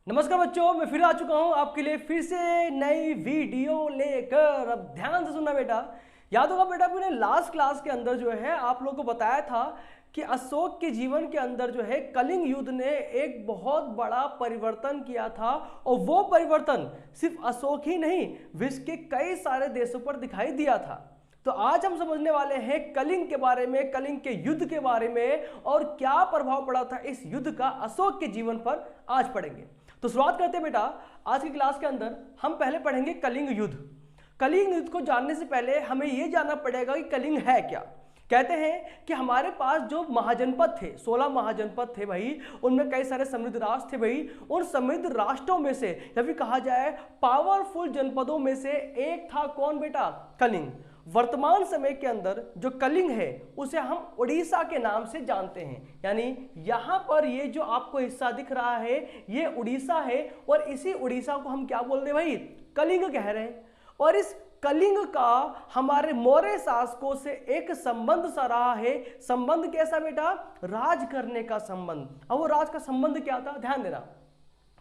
नमस्कार बच्चों, मैं फिर आ चुका हूं आपके लिए फिर से नई वीडियो लेकर। अब ध्यान से सुनना बेटा। याद होगा बेटा, मैंने लास्ट क्लास के अंदर जो है आप लोगों को बताया था कि अशोक के जीवन के अंदर जो है कलिंग युद्ध ने एक बहुत बड़ा परिवर्तन किया था। और वो परिवर्तन सिर्फ अशोक ही नहीं, विश्व के कई सारे देशों पर दिखाई दिया था। तो आज हम समझने वाले हैं कलिंग के बारे में, कलिंग के युद्ध के बारे में, और क्या प्रभाव पड़ा था इस युद्ध का अशोक के जीवन पर आज पढ़ेंगे। तो शुरुआत करते हैं बेटा। आज की क्लास के अंदर हम पहले पढ़ेंगे कलिंग युद्ध। कलिंग युद्ध को जानने से पहले हमें यह जानना पड़ेगा कि कलिंग है क्या। कहते हैं कि हमारे पास जो महाजनपद थे, 16 महाजनपद थे भाई, उनमें कई सारे समृद्ध राष्ट्र थे भाई। उन समृद्ध राष्ट्रों में से या फिर कहा जाए पावरफुल जनपदों में से एक था कौन बेटा? कलिंग। वर्तमान समय के अंदर जो कलिंग है उसे हम उड़ीसा के नाम से जानते हैं। यानी यहां पर ये जो आपको हिस्सा दिख रहा है ये उड़ीसा है, और इसी उड़ीसा को हम क्या बोल रहे हैं भाई? कलिंग कह रहे हैं। और इस कलिंग का हमारे मौर्य शासकों से एक संबंध सा रहा है। संबंध कैसा बेटा? राज करने का संबंध। अब वो राज का संबंध क्या था, ध्यान देना।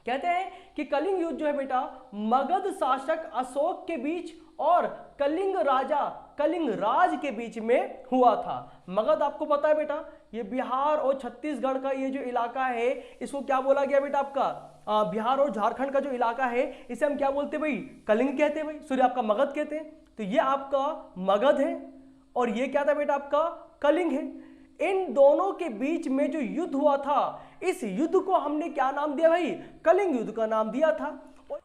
कहते हैं कि कलिंग युद्ध जो है बेटा मगध शासक अशोक के बीच और कलिंग राजा कलिंग राज के बीच में हुआ था। मगध आपको पता है बेटा, ये बिहार और छत्तीसगढ़ का ये जो इलाका है इसको क्या बोला गया बेटा? आपका बिहार और झारखंड का जो इलाका है इसे हम क्या बोलते हैं भाई? कलिंग कहते हैं भाई। सूर्य आपका मगध कहते हैं। तो ये आपका मगध है और ये क्या था बेटा? आपका कलिंग है। इन दोनों के बीच में जो युद्ध हुआ था, इस युद्ध को हमने क्या नाम दिया भाई? कलिंग युद्ध का नाम दिया था।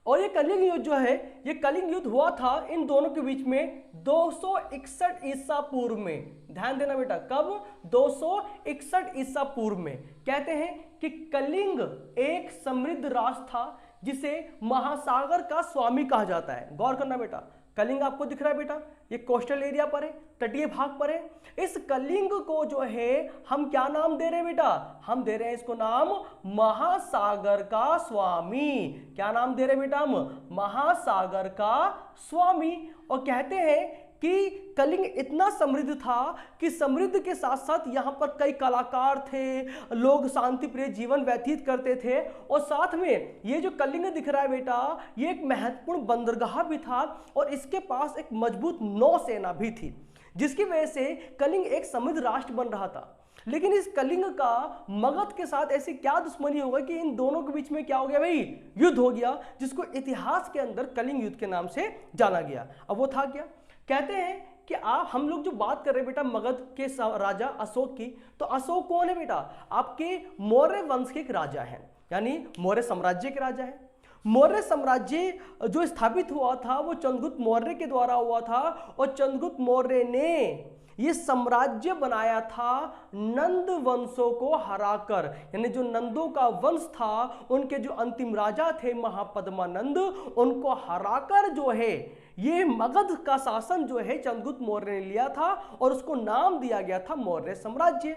और ये कलिंग युद्ध जो है, ये कलिंग युद्ध हुआ था इन दोनों के बीच में 261 ईसा पूर्व में। ध्यान देना बेटा, कब? 261 ईसा पूर्व में। कहते हैं कि कलिंग एक समृद्ध राष्ट्र था जिसे महासागर का स्वामी कहा जाता है। गौर करना बेटा, कलिंग आपको दिख रहा है बेटा, ये कोस्टल एरिया पर है, तटीय भाग पर है। इस कलिंग को जो है हम क्या नाम दे रहे हैं बेटा? हम दे रहे हैं इसको नाम महासागर का स्वामी। क्या नाम दे रहे हैं बेटा हम? महासागर का स्वामी। और कहते हैं कि कलिंग इतना समृद्ध था कि समृद्ध के साथ साथ यहाँ पर कई कलाकार थे, लोग शांति प्रिय जीवन व्यतीत करते थे। और साथ में ये जो कलिंग दिख रहा है बेटा, ये एक महत्वपूर्ण बंदरगाह भी था और इसके पास एक मजबूत नौसेना भी थी, जिसकी वजह से कलिंग एक समृद्ध राष्ट्र बन रहा था। लेकिन इस कलिंग का मगध के साथ ऐसी क्या दुश्मनी हो गई कि इन दोनों के बीच में क्या हो गया भाई? युद्ध हो गया, जिसको इतिहास के अंदर कलिंग युद्ध के नाम से जाना गया। अब वो था क्या? कहते हैं कि हम लोग जो बात कर रहे हैं बेटा मगध के राजा अशोक की, तो अशोक कौन है बेटा? आपके मौर्य वंश के एक राजा हैं, यानी मौर्य साम्राज्य के राजा हैं। मौर्य साम्राज्य जो स्थापित हुआ था वो चंद्रगुप्त मौर्य के द्वारा हुआ था, और चंद्रगुप्त मौर्य ने ये साम्राज्य बनाया था नंद वंशों को हराकर। यानी जो नंदों का वंश था, उनके जो अंतिम राजा थे महापद्मानंद, उनको हराकर जो है ये मगध का शासन जो है चंद्रगुप्त मौर्य ने लिया था और उसको नाम दिया गया था मौर्य साम्राज्य।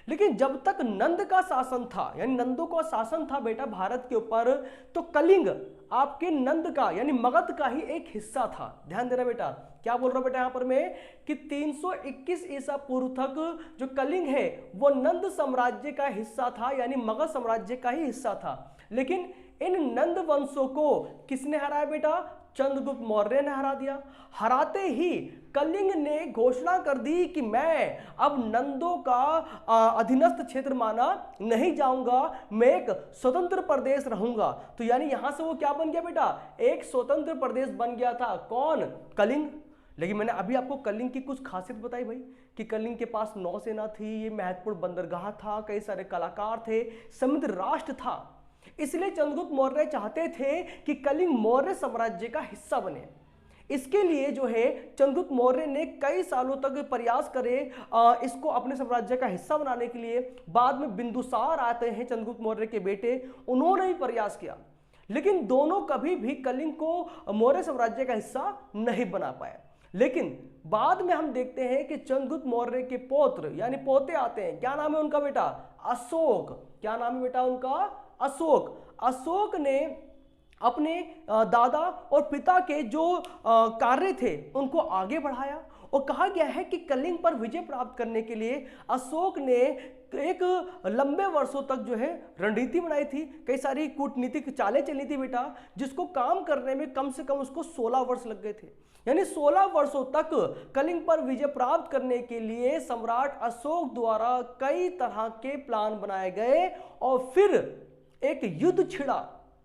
लेकिन जब तक नंद का शासन था, यानी नंदों का शासन था बेटा भारत के ऊपर, तो कलिंग आपके नंद का यानी मगध का ही एक हिस्सा था। ध्यान देना बेटा, क्या बोल रहा हूं बेटा यहां पर मैं कि 321 ईसा पूर्व तक जो कलिंग है वो नंद साम्राज्य का हिस्सा था, यानी मगध साम्राज्य का ही हिस्सा था। लेकिन इन नंद वंशों को किसने हराया बेटा? चंद्रगुप्त मौर्य ने हरा दिया। हराते ही कलिंग ने घोषणा कर दी कि मैं अब नंदों का अधीनस्थ क्षेत्र माना नहीं जाऊंगा, मैं एक स्वतंत्र प्रदेश रहूंगा। तो यानी यहां से वो क्या बन गया बेटा? एक स्वतंत्र प्रदेश बन गया था। कौन? कलिंग। लेकिन मैंने अभी आपको कलिंग की कुछ खासियत बताई भाई, कि कलिंग के पास नौसेना थी, ये महत्वपूर्ण बंदरगाह था, कई सारे कलाकार थे, समृद्ध राष्ट्र था। इसलिए चंद्रगुप्त मौर्य चाहते थे कि कलिंग मौर्य साम्राज्य का हिस्सा बने। इसके लिए जो है चंद्रगुप्त मौर्य ने कई सालों तक प्रयास करे इसको अपने साम्राज्य का हिस्सा बनाने के लिए। बाद में बिंदुसार आते हैं चंद्रगुप्त मौर्य के बेटे, उन्होंने भी प्रयास किया, लेकिन दोनों कभी भी कलिंग को मौर्य साम्राज्य का हिस्सा नहीं बना पाए। लेकिन बाद में हम देखते हैं कि चंद्रगुप्त मौर्य के पौत्र यानी पोते आते हैं। क्या नाम है उनका बेटा? अशोक। क्या नाम है बेटा उनका? अशोक। अशोक ने अपने दादा और पिता के जो कार्य थे उनको आगे बढ़ाया, और कहा गया है कि कलिंग पर विजय प्राप्त करने के लिए अशोक ने एक लंबे वर्षों तक जो है रणनीति बनाई थी, कई सारी कूटनीतिक चालें चली थी बेटा, जिसको काम करने में कम से कम उसको 16 वर्ष लग गए थे। यानी 16 वर्षों तक कलिंग पर विजय प्राप्त करने के लिए सम्राट अशोक द्वारा कई तरह के प्लान बनाए गए और फिर एक युद्ध छिड़ा।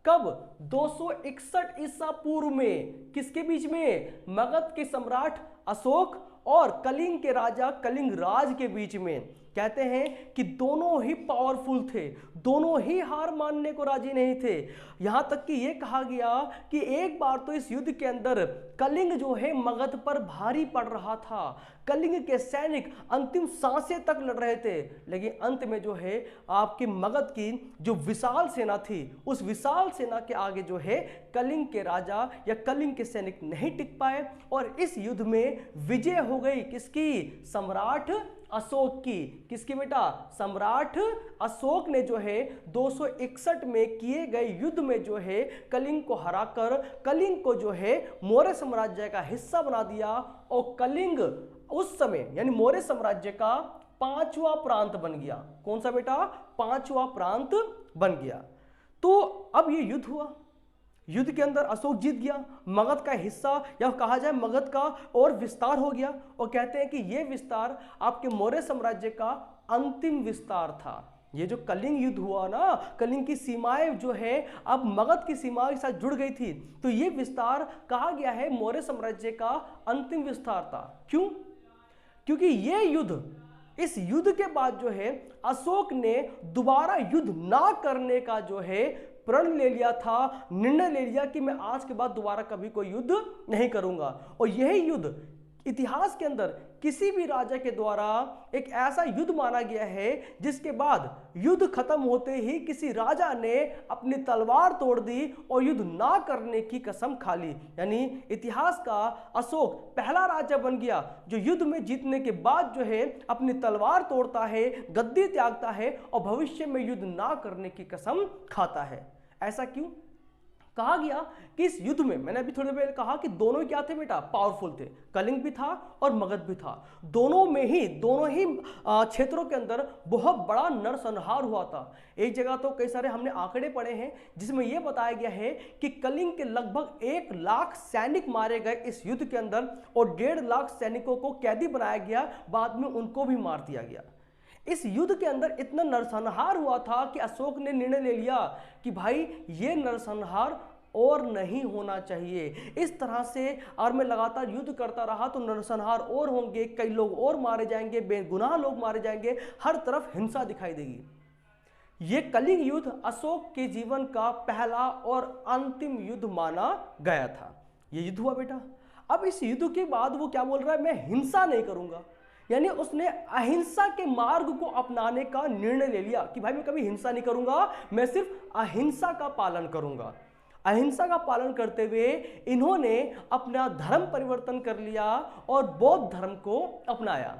कब? 261 ईसा पूर्व में। किसके बीच में? मगध के सम्राट अशोक और कलिंग के राजा कलिंग राज के बीच में। कहते हैं कि दोनों ही पावरफुल थे, दोनों ही हार मानने को राजी नहीं थे। यहां तक कि यह कहा गया कि एक बार तो इस युद्ध के अंदर कलिंग जो है मगध पर भारी पड़ रहा था, कलिंग के सैनिक अंतिम सांसें तक लड़ रहे थे, लेकिन अंत में जो है आपकी मगध की जो विशाल सेना थी, उस विशाल सेना के आगे जो है कलिंग के राजा या कलिंग के सैनिक नहीं टिक पाए और इस युद्ध में विजय हो गई। किसकी? सम्राट अशोक की। किसकी बेटा? सम्राट अशोक ने जो है 261 में किए गए युद्ध में जो है कलिंग को हराकर कलिंग को जो है मौर्य साम्राज्य का हिस्सा बना दिया और कलिंग उस समय यानी मौर्य साम्राज्य का 5वां प्रांत बन गया। कौन सा बेटा? 5वां प्रांत बन गया। तो अब ये युद्ध हुआ, युद्ध के अंदर अशोक जीत गया, मगध का हिस्सा या कहा जाए मगध का और विस्तार हो गया और कहते हैं कि यह विस्तार आपके मौर्य साम्राज्य का अंतिम विस्तार था। ये जो कलिंग युद्ध हुआ ना, कलिंग की सीमाएं जो है अब मगध की सीमा के साथ जुड़ गई थी, तो ये विस्तार कहा गया है मौर्य साम्राज्य का अंतिम विस्तार था। क्यों? क्योंकि ये युद्ध, इस युद्ध के बाद जो है अशोक ने दोबारा युद्ध ना करने का जो है प्रण ले लिया था, निर्णय ले लिया कि मैं आज के बाद दोबारा कभी कोई युद्ध नहीं करूंगा। और यही युद्ध इतिहास के अंदर किसी भी राजा के द्वारा एक ऐसा युद्ध माना गया है जिसके बाद युद्ध खत्म होते ही किसी राजा ने अपनी तलवार तोड़ दी और युद्ध ना करने की कसम खा ली। यानी इतिहास का अशोक पहला राजा बन गया जो युद्ध में जीतने के बाद जो है अपनी तलवार तोड़ता है, गद्दी त्यागता है और भविष्य में युद्ध ना करने की कसम खाता है। ऐसा क्यों? कहा गया कि इस युद्ध में, मैंने अभी थोड़ी देर पहले कहा कि दोनों क्या थे बेटा? पावरफुल थे। कलिंग भी था और मगध भी था। दोनों ही क्षेत्रों के अंदर बहुत बड़ा नरसंहार हुआ था। एक जगह तो कई सारे हमने आंकड़े पढ़े हैं जिसमें यह बताया गया है कि कलिंग के लगभग 1 लाख सैनिक मारे गए इस युद्ध के अंदर और 1.5 लाख सैनिकों को कैदी बनाया गया, बाद में उनको भी मार दिया गया। इस युद्ध के अंदर इतना नरसंहार हुआ था कि अशोक ने निर्णय ले लिया कि भाई ये नरसंहार और नहीं होना चाहिए। इस तरह से और मैं लगातार युद्ध करता रहा तो नरसंहार और होंगे, कई लोग और मारे जाएंगे, बेगुनाह लोग मारे जाएंगे, हर तरफ हिंसा दिखाई देगी। ये कलिंग युद्ध अशोक के जीवन का पहला और अंतिम युद्ध माना गया था। ये युद्ध हुआ बेटा। अब इस युद्ध के बाद वो क्या बोल रहा है? मैं हिंसा नहीं करूंगा। यानी उसने अहिंसा के मार्ग को अपनाने का निर्णय ले लिया कि भाई मैं कभी हिंसा नहीं करूंगा, मैं सिर्फ अहिंसा का पालन करूंगा। अहिंसा का पालन करते हुए इन्होंने अपना धर्म परिवर्तन कर लिया और बौद्ध धर्म को अपनाया।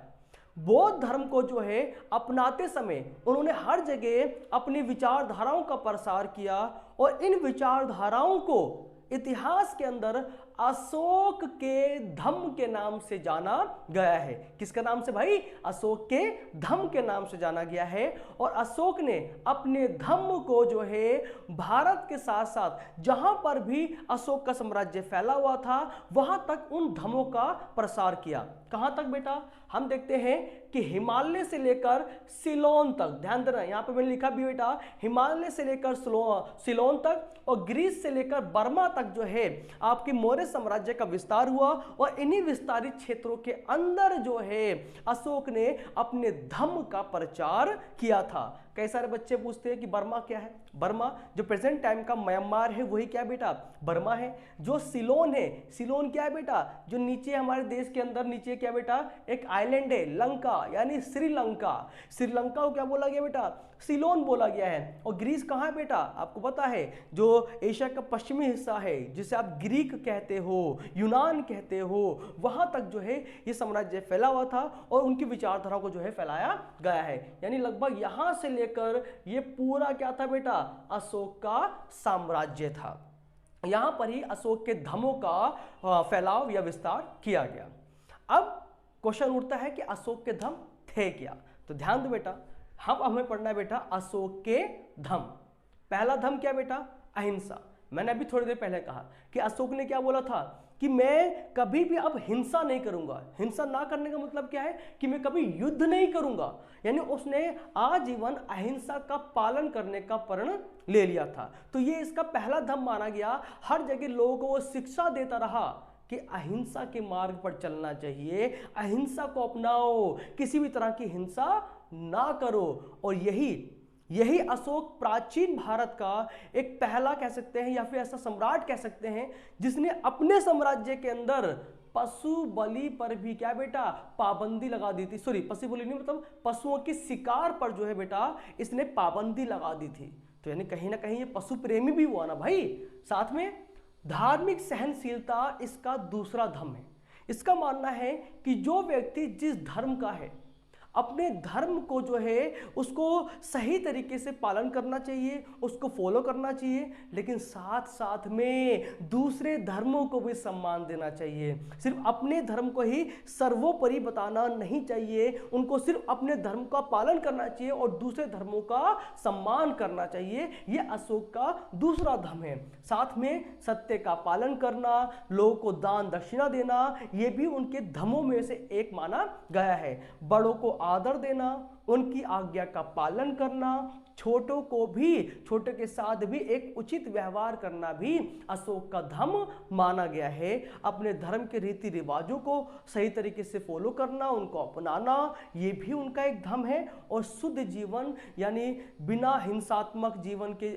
बौद्ध धर्म को जो है अपनाते समय उन्होंने हर जगह अपनी विचारधाराओं का प्रसार किया और इन विचारधाराओं को इतिहास के अंदर अशोक के धम्म के नाम से जाना गया है। किसका नाम से भाई? अशोक के धम्म के नाम से जाना गया है। और अशोक ने अपने धम्म को जो है भारत के साथ साथ जहां पर भी अशोक का साम्राज्य फैला हुआ था वहां तक उन धर्मों का प्रसार किया। कहां तक बेटा? हम देखते हैं कि हिमालय से लेकर सिलोन तक, ध्यान देना यहां पे मैंने लिखा भी बेटा, हिमालय से लेकर सिलोन तक और ग्रीस से लेकर बर्मा तक जो है आपके मौर्य साम्राज्य का विस्तार हुआ और इन्हीं विस्तारित क्षेत्रों के अंदर जो है अशोक ने अपने धम्म का प्रचार किया था। कई सारे बच्चे पूछते हैं कि बर्मा क्या है? बर्मा जो प्रेजेंट टाइम का म्यांमार है वही क्या बेटा? बर्मा है। जो सिलोन है, सिलोन क्या है बेटा? जो नीचे हमारे देश के अंदर नीचे क्या बेटा? एक आइलैंड है, लंका यानी श्रीलंका। श्रीलंका को क्या बोला गया बेटा? सिलोन बोला गया है। और ग्रीस कहाँ है बेटा? आपको पता है जो एशिया का पश्चिमी हिस्सा है जिसे आप ग्रीक कहते हो, यूनान कहते हो, वहां तक जो है ये साम्राज्य फैला हुआ था और उनकी विचारधारा को जो है फैलाया गया है। यानी लगभग यहां से लेकर ये पूरा क्या था बेटा? अशोक का साम्राज्य था। यहां पर ही अशोक के धर्मों का फैलाव या विस्तार किया गया। अब क्वेश्चन उठता है कि अशोक के धर्म थे क्या? तो ध्यान दो बेटा, हम हमें पढ़ना है बेटा अशोक के धम। पहला धम क्या बेटा? अहिंसा। मैंने अभी थोड़ी देर पहले कहा कि अशोक ने क्या बोला था कि मैं कभी भी अब हिंसा नहीं करूंगा। हिंसा ना करने का मतलब क्या है कि मैं कभी युद्ध नहीं करूंगा, यानी उसने आजीवन अहिंसा का पालन करने का प्रण ले लिया था। तो ये इसका पहला धम माना गया। हर जगह लोगों को वो शिक्षा देता रहा कि अहिंसा के मार्ग पर चलना चाहिए, अहिंसा को अपनाओ, किसी भी तरह की हिंसा ना करो। और यही अशोक प्राचीन भारत का एक पहला कह सकते हैं या फिर ऐसा सम्राट कह सकते हैं जिसने अपने साम्राज्य के अंदर पशु बलि पर भी क्या बेटा पाबंदी लगा दी थी। सॉरी, पशु बलि नहीं, मतलब पशुओं के शिकार पर जो है बेटा इसने पाबंदी लगा दी थी। तो यानी कहीं ना कहीं ये पशु प्रेमी भी हुआ ना भाई। साथ में धार्मिक सहनशीलता इसका दूसरा धम है। इसका मानना है कि जो व्यक्ति जिस धर्म का है, अपने धर्म को जो है उसको सही तरीके से पालन करना चाहिए, उसको फॉलो करना चाहिए, लेकिन साथ साथ में दूसरे धर्मों को भी सम्मान देना चाहिए। सिर्फ अपने धर्म को ही सर्वोपरि बताना नहीं चाहिए, उनको सिर्फ अपने धर्म का पालन करना चाहिए और दूसरे धर्मों का सम्मान करना चाहिए। यह अशोक का दूसरा धर्म है। साथ में सत्य का पालन करना, लोगों को दान दक्षिणा देना, यह भी उनके धर्मों में से एक माना गया है। बड़ों को आदर देना, उनकी आज्ञा का पालन करना, छोटों को भी, छोटे के साथ भी एक उचित व्यवहार करना भी अशोक का धर्म माना गया है। अपने धर्म के रीति रिवाजों को सही तरीके से फॉलो करना, उनको अपनाना, ये भी उनका एक धर्म है। और शुद्ध जीवन यानी बिना हिंसात्मक जीवन के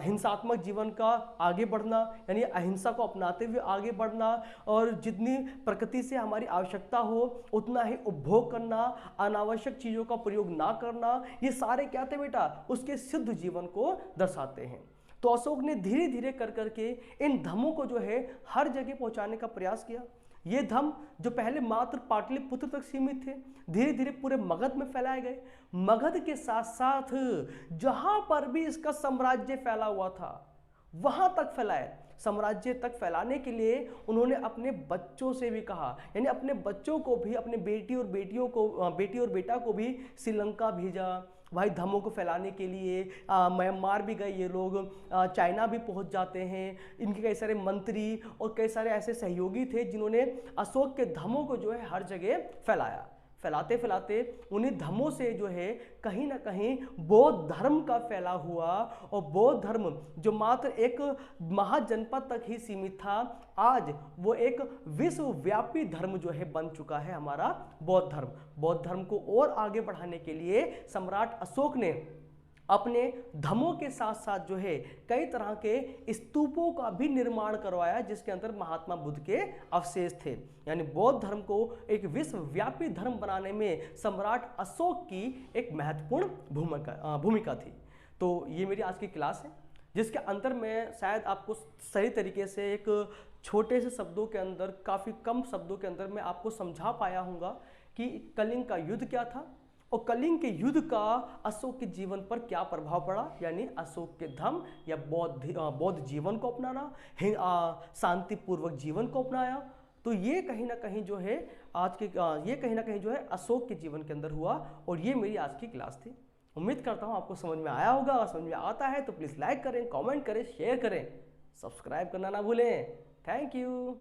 हिंसात्मक जीवन का आगे बढ़ना, यानी अहिंसा को अपनाते हुए आगे बढ़ना, और जितनी प्रकृति से हमारी आवश्यकता हो उतना ही उपभोग करना, अनावश्यक चीजों का प्रयोग ना करना, ये सारे क्या थे बेटा उसके शुद्ध जीवन को दर्शाते हैं। तो अशोक ने धीरे धीरे कर करके इन धर्मों को जो है हर जगह पहुंचाने का प्रयास किया। ये धर्म जो पहले मात्र पाटलिपुत्र तक सीमित थे, धीरे धीरे पूरे मगध में फैलाए गए। मगध के साथ साथ जहां पर भी इसका साम्राज्य फैला हुआ था वहां तक फैलाए। साम्राज्य तक फैलाने के लिए उन्होंने अपने बच्चों से भी कहा, यानी अपने बच्चों को भी, अपने बेटी और बेटा को भी श्रीलंका भेजा भाई धर्मों को फैलाने के लिए। म्यांमार भी गए ये लोग, चाइना भी पहुंच जाते हैं। इनके कई सारे मंत्री और कई सारे ऐसे सहयोगी थे जिन्होंने अशोक के धर्मों को जो है हर जगह फैलाया। फैलाते फैलाते उन्हीं धर्मों से जो है कहीं ना कहीं बौद्ध धर्म का फैला हुआ, और बौद्ध धर्म जो मात्र एक महाजनपद तक ही सीमित था, आज वो एक विश्वव्यापी धर्म जो है बन चुका है हमारा बौद्ध धर्म। बौद्ध धर्म को और आगे बढ़ाने के लिए सम्राट अशोक ने अपने धर्मों के साथ साथ जो है कई तरह के स्तूपों का भी निर्माण करवाया जिसके अंदर महात्मा बुद्ध के अवशेष थे। यानी बौद्ध धर्म को एक विश्वव्यापी धर्म बनाने में सम्राट अशोक की एक महत्वपूर्ण भूमिका थी। तो ये मेरी आज की क्लास है जिसके अंदर मैं शायद आपको सही तरीके से एक छोटे से शब्दों के अंदर, काफ़ी कम शब्दों के अंदर मैं आपको समझा पाया हूँगा कि कलिंग का युद्ध क्या था और कलिंग के युद्ध का अशोक के जीवन पर क्या प्रभाव पड़ा। यानी अशोक के धर्म या बौद्ध जीवन को अपनाना, शांतिपूर्वक जीवन को अपनाया। तो ये कहीं ना कहीं जो है अशोक के जीवन के अंदर हुआ, और ये मेरी आज की क्लास थी। उम्मीद करता हूँ आपको समझ में आया होगा। अगर समझ में आता है तो प्लीज़ लाइक करें, कमेंट करें, शेयर करें, सब्सक्राइब करना ना भूलें। Thank you.